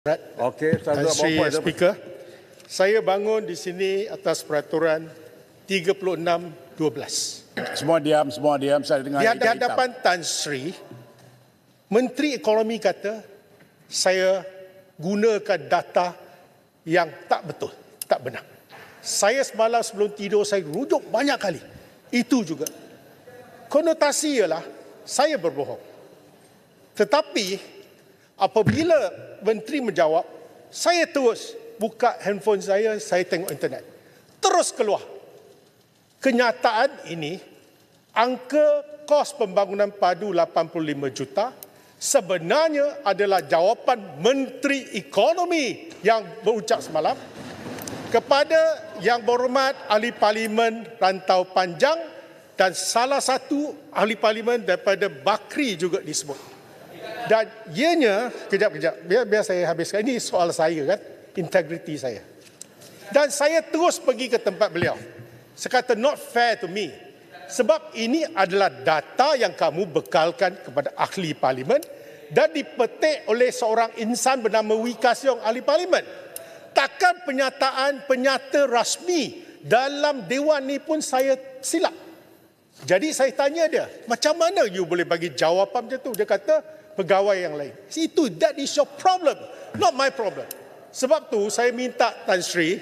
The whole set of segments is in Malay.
Okey, Tan Sri Speaker, saya bangun di sini atas peraturan 36/12. Semua diam, saya dengar. Di hadapan Tan Sri, Menteri Ekonomi kata saya gunakan data yang tak betul, tak benar. Saya semalam sebelum tidur saya rujuk banyak kali. Itu juga. Konotasi ialah saya berbohong. Tetapi apabila menteri menjawab, saya terus buka handphone saya tengok internet. Terus keluar. Kenyataan ini, angka kos pembangunan padu 85 juta sebenarnya adalah jawapan Menteri Ekonomi yang berucap semalam kepada Yang Berhormat Ahli Parlimen Rantau Panjang dan salah satu Ahli Parlimen daripada Bakri juga disebut. Dan ianya, kejap, biar saya habiskan. Ini soal saya kan, integriti saya. Dan saya terus pergi ke tempat beliau. Saya kata, not fair to me. Sebab ini adalah data yang kamu bekalkan kepada ahli parlimen dan dipetik oleh seorang insan bernama Wika Siong, ahli parlimen. Takkan penyata rasmi dalam dewan ni pun saya silap. Jadi saya tanya dia, macam mana you boleh bagi jawapan macam tu? Dia kata, pegawai yang lain. That is your problem, not my problem. Sebab tu saya minta Tan Sri,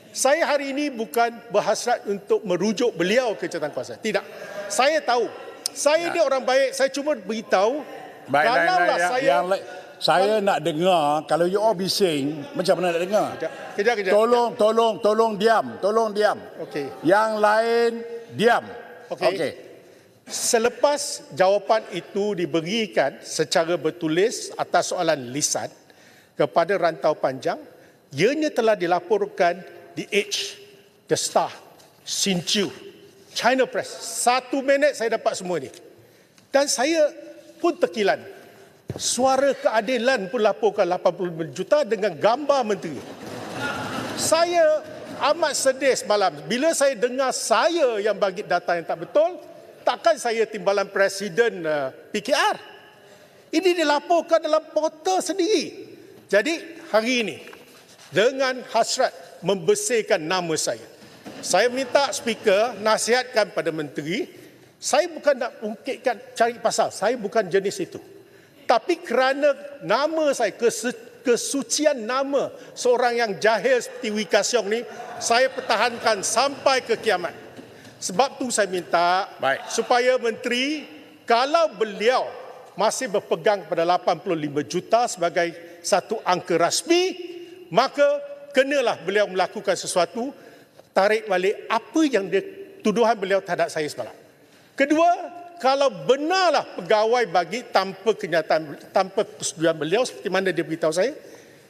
saya hari ini bukan berhasrat untuk merujuk beliau ke jawatankuasa. Tidak. Saya tahu. Saya ni orang baik. Saya cuma beritahu. Kalaulah saya nak dengar, kalau you all bising, macam mana nak dengar? Kejap. Tolong diam. Okey. Yang lain, diam. Okey. Selepas jawapan itu diberikan secara bertulis atas soalan lisan kepada Rantau Panjang, ianya telah dilaporkan di Edge, The Star, Xinjiu, China Press. 1 minit saya dapat semua ini. Dan saya pun terkilan. Suara Keadilan pun laporkan 85 juta dengan gambar menteri. Saya amat sedih semalam bila saya dengar saya yang bagi data yang tak betul. Takkan saya timbalan Presiden PKR. Ini dilaporkan dalam portal sendiri. Jadi hari ini dengan hasrat membersihkan nama saya minta Speaker nasihatkan pada Menteri, saya bukan nak ungkitkan cari pasal, saya bukan jenis itu. Tapi kerana nama saya, kesucian nama seorang yang jahil seperti Wika Siong ni, saya pertahankan sampai ke kiamat. Sebab tu saya minta supaya Menteri, kalau beliau masih berpegang pada 85 juta sebagai satu angka rasmi, maka kenalah beliau melakukan sesuatu, tarik balik apa yang tuduhan beliau terhadap saya semalam. Kedua, kalau benarlah pegawai bagi tanpa kenyataan, tanpa persetujuan beliau seperti mana dia beritahu saya,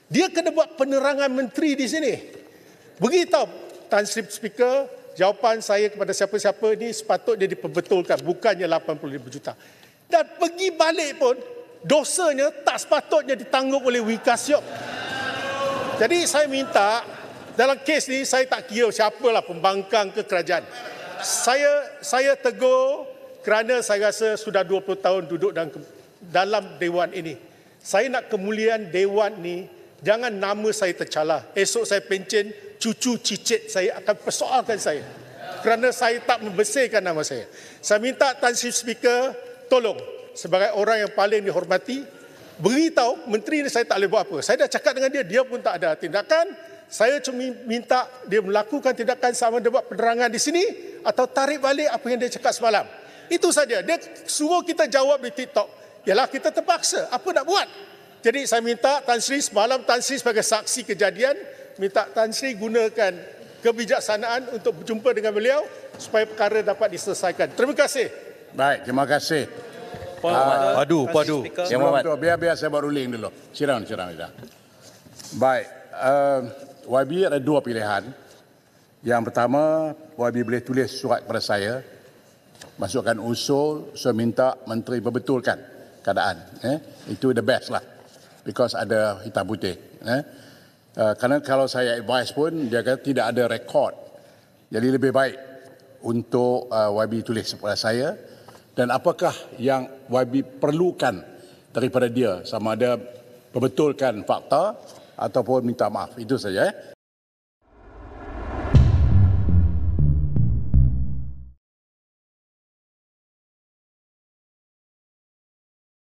dia kena buat penerangan menteri di sini. Beritahu Tan Sri Speaker, jawapan saya kepada siapa-siapa ini sepatutnya diperbetulkan, bukannya 85 juta. Dan pergi balik pun, dosanya tak sepatutnya ditanggung oleh Wika Siong. Jadi saya minta, dalam kes ni saya tak kira siapalah pembangkang ke kerajaan. Saya tegur kerana saya rasa sudah 20 tahun duduk dalam dewan ini. Saya nak kemuliaan dewan ni, jangan nama saya tercalar. Esok saya pencen, cucu cicit saya akan persoalkan saya kerana saya tak membersihkan nama saya. Saya minta Tan Sri Speaker, tolong sebagai orang yang paling dihormati, beritahu menteri ni saya tak boleh buat apa. Saya dah cakap dengan dia pun tak ada tindakan. Saya cuma minta dia melakukan tindakan sama ada buat penerangan di sini atau tarik balik apa yang dia cakap semalam. Itu saja. Dia suruh kita jawab di TikTok. Yalah, kita terpaksa. Apa nak buat? Jadi saya minta Tan Sri, semalam Tan Sri sebagai saksi kejadian, minta Tan Sri gunakan kebijaksanaan untuk berjumpa dengan beliau supaya perkara dapat diselesaikan. Terima kasih. Baik, terima kasih. Padu. Biar saya buat ruling dulu. Sit down. Baik, YB ada 2 pilihan. Yang pertama, YB boleh tulis surat kepada saya, masukkan usul, saya minta menteri perbetulkan keadaan. Itu the best lah. Because ada hitam putih. Kerana kalau saya advise pun, dia kata tidak ada rekod. Jadi lebih baik untuk YB tulis kepada saya. Dan apakah yang YB perlukan daripada dia, sama ada membetulkan fakta ataupun minta maaf. Itu saja.